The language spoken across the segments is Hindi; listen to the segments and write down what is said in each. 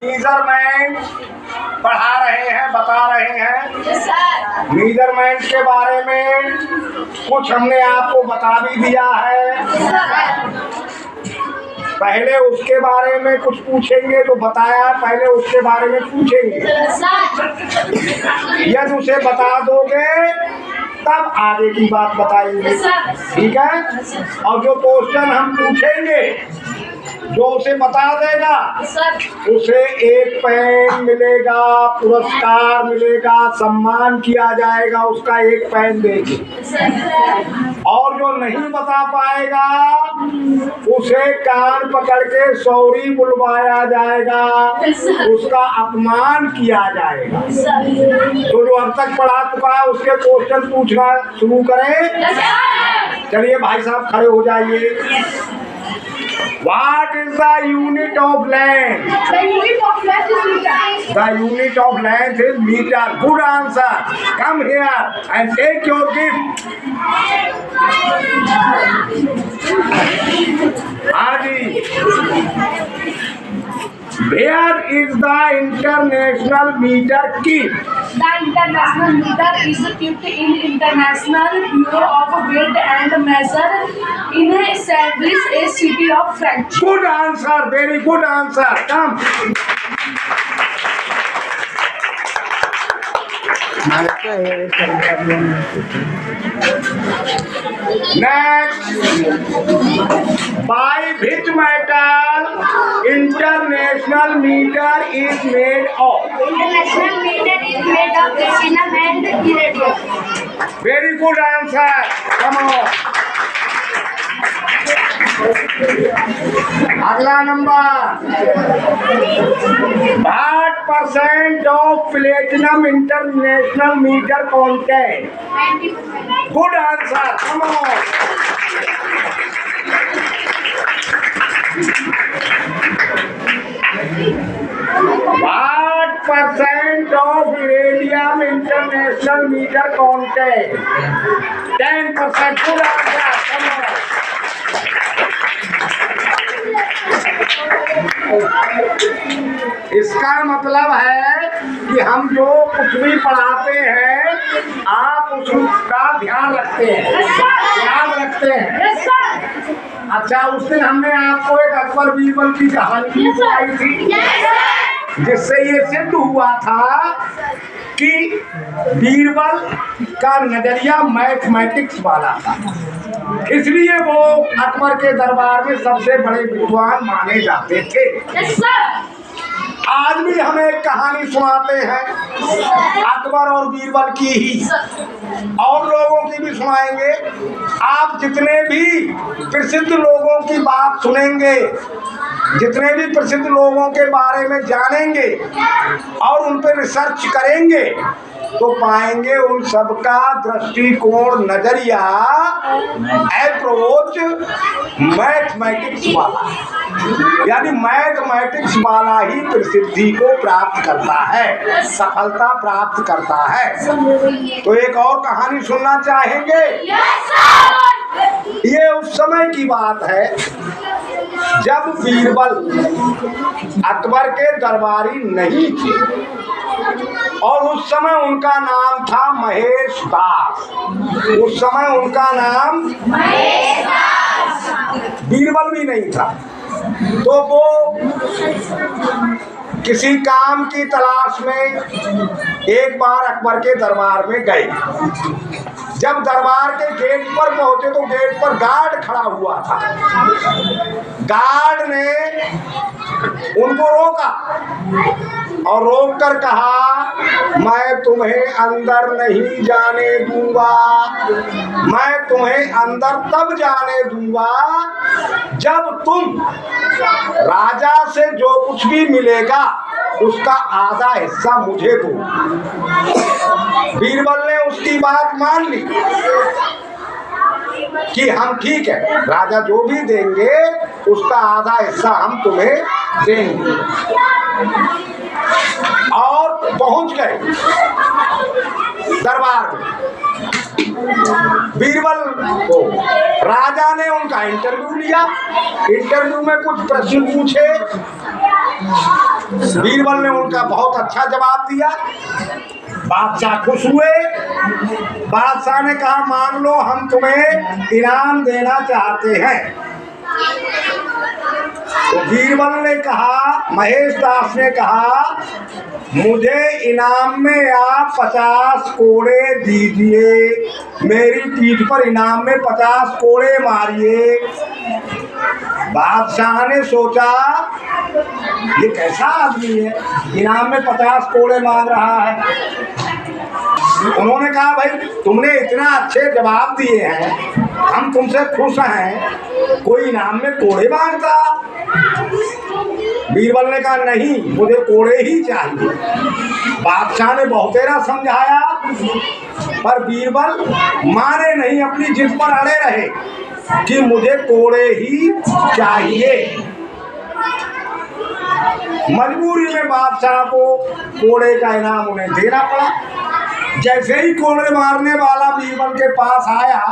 मेजरमेंट पढ़ा रहे हैं, बता रहे हैं। मेजरमेंट के बारे में कुछ हमने आपको बता भी दिया है। पहले उसके बारे में कुछ पूछेंगे जो बताया, पहले उसके बारे में पूछेंगे। यदि उसे बता दोगे तब आगे की बात बताएंगे, ठीक है। और जो क्वेश्चन हम पूछेंगे जो उसे बता देगा उसे एक पेन मिलेगा, पुरस्कार मिलेगा, सम्मान किया जाएगा, उसका एक पेन देंगे। और जो नहीं बता पाएगा उसे कान पकड़ के सॉरी बुलवाया जाएगा, उसका अपमान किया जाएगा। तो जो अब तक पढ़ा चुका है उसके क्वेश्चन पूछना शुरू करें। चलिए भाई साहब खड़े हो जाइए। What is the unit of length? The unit of length is meter. The unit of length is meter. Good answer. Come here and take your gift. Adi. Where is the international meter kept? The international meter is kept in International Bureau of Weight and Measure in St. Louis, a city of France. Good answer. Very good answer. Come. Next, by which metal international meter is made of? International meter is made of platinum and iridium. Very good answer. Come on. अगला number, what percent of platinum international meter content? 90%. Good answer. Come on. What percent of iridium international meter content? 10%. Good answer. Come on. इसका मतलब है कि हम जो कुछ भी पढ़ाते हैं आप उसका ध्यान रखते हैं, याद रखते हैं। अच्छा, उस दिन हमने आपको एक अकबर बीरबल की कहानी सुनाई थी जिससे ये सिद्ध हुआ था कि बीरबल का नजरिया मैथमेटिक्स वाला था, इसलिए वो अकबर के दरबार में सबसे बड़े विद्वान माने जाते थे। आज भी हम एक कहानी सुनाते हैं अकबर और बीरबल की ही, और लोगों की भी सुनाएंगे। आप जितने भी प्रसिद्ध लोगों की बात सुनेंगे, जितने भी प्रसिद्ध लोगों के बारे में जानेंगे और उन पर रिसर्च करेंगे तो पाएंगे उन सबका दृष्टिकोण, नजरिया, अप्रोच मैथमेटिक्स वाला, यानी मैथमेटिक्स वाला ही प्रसिद्धि को प्राप्त करता है, सफलता प्राप्त करता है। तो एक और कहानी सुनना चाहेंगे? ये उस समय की बात है जब बीरबल अकबर के दरबारी नहीं थे और उस समय उनका नाम था महेश दास। उस समय उनका नाम महेश दास, बीरबल भी नहीं था। तो वो किसी काम की तलाश में एक बार अकबर के दरबार में गए। जब दरबार के गेट पर पहुंचे तो गेट पर गार्ड खड़ा हुआ था। गार्ड ने उनको रोका और रोक कर कहा, मैं तुम्हें अंदर नहीं जाने दूंगा, मैं तुम्हें अंदर तब जाने दूंगा जब तुम राजा से जो कुछ भी मिलेगा उसका आधा हिस्सा मुझे दो। बीरबल ने उसकी बात मान ली कि हम ठीक है, राजा जो भी देंगे उसका आधा हिस्सा हम तुम्हें देंगे। और पहुंच गए दरबार में। बीरबल को राजा ने उनका का इंटरव्यू लिया। इंटरव्यू में कुछ प्रश्न पूछे, बीरबल ने उनका बहुत अच्छा जवाब दिया। बादशाह खुश हुए। बादशाह ने कहा मान लो हम तुम्हें इनाम देना चाहते हैं। तो बीरबल ने कहा, महेश दास ने कहा मुझे इनाम में आप 50 कोड़े दीजिए, मेरी पीठ पर इनाम में 50 कोड़े मारिए। बादशाह ने सोचा ये कैसा आदमी है, इनाम में 50 कोड़े मांग रहा है। उन्होंने कहा भाई तुमने इतना अच्छे जवाब दिए हैं, हम तुमसे खुश हैं, कोई इनाम में कोड़े मांगता। बीरबल ने कहा नहीं, मुझे कोड़े ही चाहिए। बादशाह ने बहुतेरा समझाया पर बीरबल माने नहीं, अपनी जिद पर अड़े रहे कि मुझे कोड़े ही चाहिए। मजबूरी में बादशाह को कोड़े का इनाम उन्हें देना पड़ा। जैसे ही कोड़े मारने वाला बीरबल के पास आया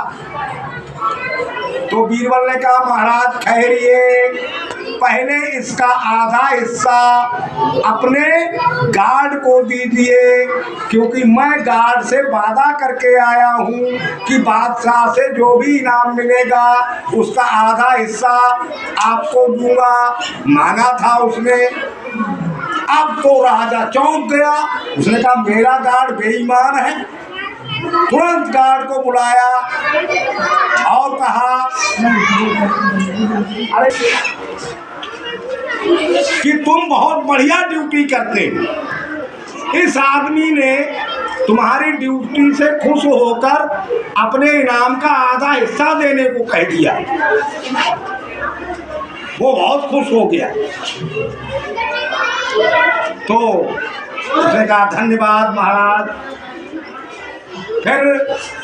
तो बीरबल ने कहा महाराज ठहरिए, पहले इसका आधा हिस्सा अपने गार्ड को दीजिए, क्योंकि मैं गार्ड से वादा करके आया हूँ कि बादशाह से जो भी इनाम मिलेगा उसका आधा हिस्सा आपको दूंगा। मांगा था उसने। अब तो राजा चौंक गया। उसने कहा मेरा गार्ड बेईमान है। तुरंत गार्ड को बुलाया और कहा अरे कि तुम बहुत बढ़िया ड्यूटी करते हो। इस आदमी ने तुम्हारी ड्यूटी से खुश होकर अपने इनाम का आधा हिस्सा देने को कह दिया। वो बहुत खुश हो गया। तो उसने कहा धन्यवाद महाराज। फिर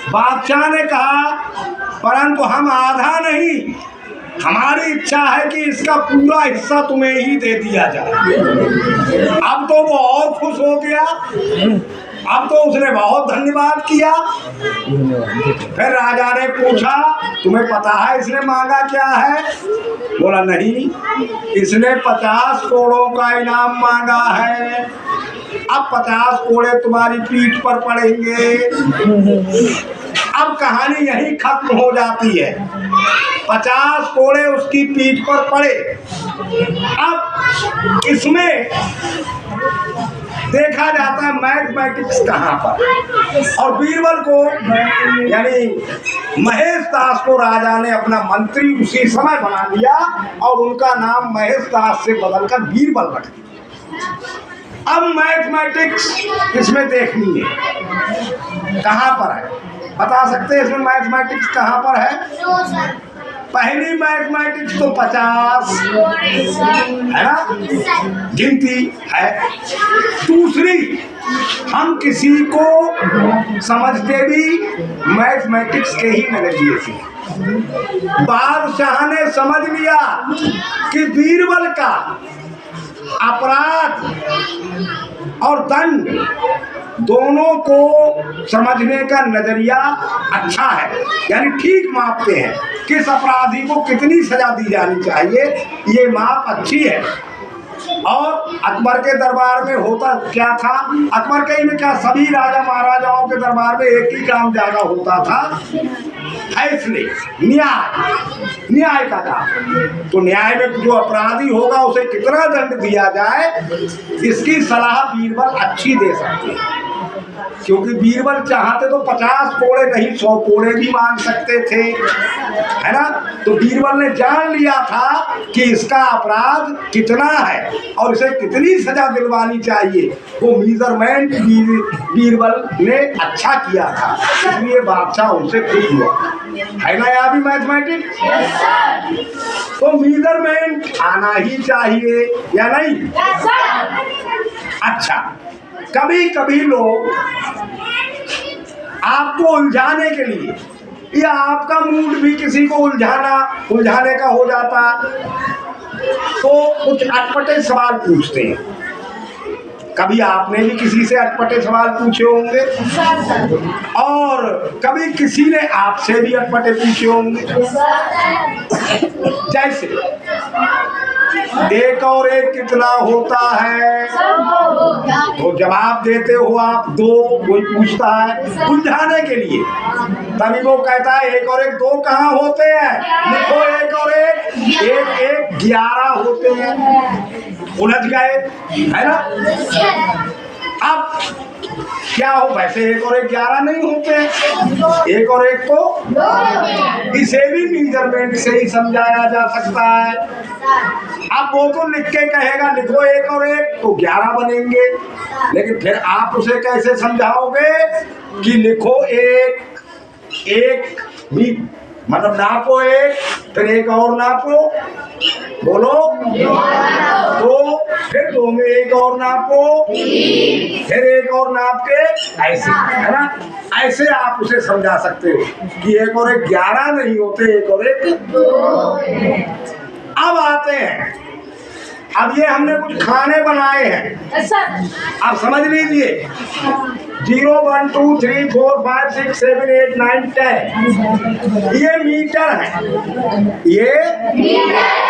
बादशाह ने कहा परंतु हम आधा नहीं, हमारी इच्छा है कि इसका पूरा हिस्सा तुम्हें ही दे दिया जाए। अब तो वो और खुश हो गया। अब तो उसने बहुत धन्यवाद किया। फिर राजा ने पूछा तुम्हें पता है इसने मांगा क्या है? बोला नहीं, इसने 50 कोड़ों का इनाम मांगा है। अब 50 कोड़े तुम्हारी पीठ पर पड़ेंगे। अब कहानी यही खत्म हो जाती है। 50 कोड़े उसकी पीठ पर पड़े। अब इसमें देखा जाता है मैथमेटिक्स कहाँ पर। और बीरबल को यानी महेश दास को राजा ने अपना मंत्री उसी समय बना लिया और उनका नाम महेश दास से बदलकर बीरबल रख दिया। अब मैथमेटिक्स इसमें देखनी है कहाँ पर है, बता सकते हैं इसमें मैथमेटिक्स कहाँ पर है? पहली मैथमेटिक्स तो 50 है ना, गिनती है। दूसरी हम किसी को समझते भी मैथमेटिक्स के ही नजरिए से। बादशाह ने समझ लिया कि बीरबल का अपराध और दंड दोनों को समझने का नजरिया अच्छा है, यानी ठीक मापते हैं किस अपराधी को कितनी सजा दी जानी चाहिए, ये माप अच्छी है। और अकबर के दरबार में होता क्या था, अकबर के ही में क्या सभी राजा महाराजाओं के दरबार में एक ही काम ज्यादा होता था, फैसले, न्याय का काम। तो न्याय में जो अपराधी होगा उसे कितना दंड दिया जाए, इसकी सलाह बीरबल अच्छी दे सकते हैं। क्योंकि बीरबल चाहते तो 50 कोड़े नहीं 100 कोड़े भी मांग सकते थे, है ना। तो बीरबल ने जान लिया था कि इसका अपराध कितना है और इसे कितनी सजा दिलवानी चाहिए। वो मेजरमेंट बीरबल ने अच्छा किया था, इसलिए बादशाह उनसे खुश हुआ। है ना यहाँ भी मैथमेटिक्स? तो मेजरमेंट आना ही चाहिए या नहीं? अच्छा, कभी कभी लोग आपको उलझाने के लिए या आपका मूड भी किसी को उलझाने का हो जाता तो कुछ अटपटे सवाल पूछते हैं। कभी आपने भी किसी से अटपटे सवाल पूछे होंगे और कभी किसी ने आपसे भी अटपटे पूछे होंगे। जैसे एक और एक कितना होता है, तो जवाब देते हो आप दो, कोई पूछता है बुझाने के लिए, तभी वो कहता है एक और एक दो कहाँ होते हैं, लिखो एक और एक, एक एक 11 होते हैं। उलझ गए है ना। अब क्या हो, वैसे एक और एक 11 नहीं होते हैं, एक और एक तो इसे भी मेजरमेंट से ही समझाया जा सकता है। अब वो तो लिख के कहेगा लिखो एक और एक, तो 11 बनेंगे, लेकिन फिर आप उसे कैसे समझाओगे कि लिखो एक, एक भी मतलब नापो एक, फिर एक और नापो, बोलो दो, फिर दो में एक और नापो, फिर एक और नाप के, ऐसे है ना। ऐसे आप उसे समझा सकते हो कि एक और एक 11 नहीं होते, एक और एक। अब आते हैं, अब ये हमने कुछ खाने बनाए हैं, आप समझ लीजिए 0 1 2 3 4 5 6 7 8 9 10 ये मीटर है, ये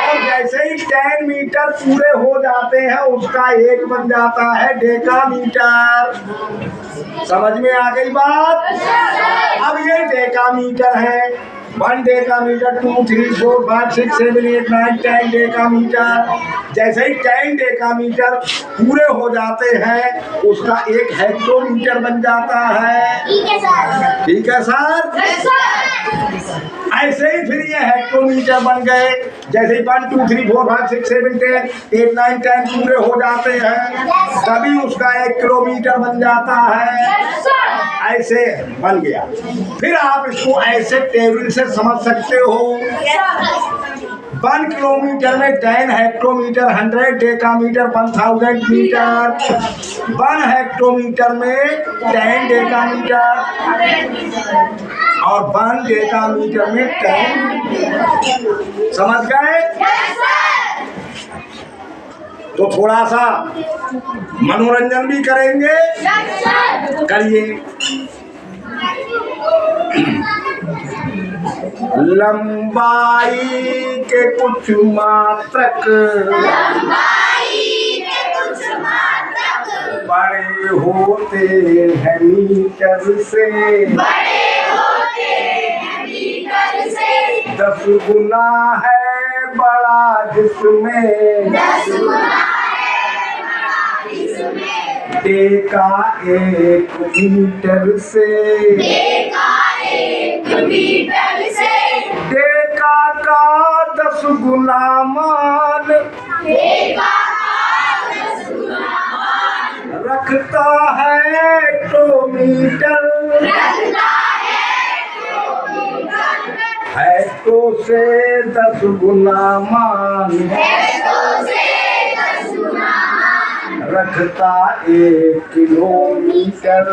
और जैसे ही 10 मीटर पूरे हो जाते हैं उसका एक बन जाता है डेकामीटर। समझ में आ गई बात। अब ये डेकामीटर है, 1 डेकामीटर 2 3 4 5 6 7 8 9 10 डेकामीटर। जैसे ही 10 डेकामीटर पूरे हो जाते हैं उसका एक हेक्टोमीटर बन जाता है। ठीक है सर। ऐसे ही फिर ये हेक्टोमीटर बन गए, जैसे ही 1 2 3 4 5 6 7 10 8 9 10 पूरे हो जाते हैं तभी उसका 1 किलोमीटर बन जाता है। ऐसे बन गया। फिर आप इसको ऐसे टेबल से समझ सकते हो। 1 किलोमीटर में 10 हेक्टोमीटर, 100 डेकामीटर 1000 मीटर, 1 हेक्टोमीटर में 10 डेकामीटर और 1 डेकामीटर में 10। समझ गए। तो थोड़ा सा मनोरंजन भी करेंगे, करिए। लंबाई के कुछ मात्रक बड़े होते हैं मीटर से, 10 गुना है बड़ा जिसमें डेका 1 मीटर से, डेका का 10 गुना मान रखता है हेक्टोमीटर। हेक्टो से 10 गुना मान रखता 1 किलोमीटर।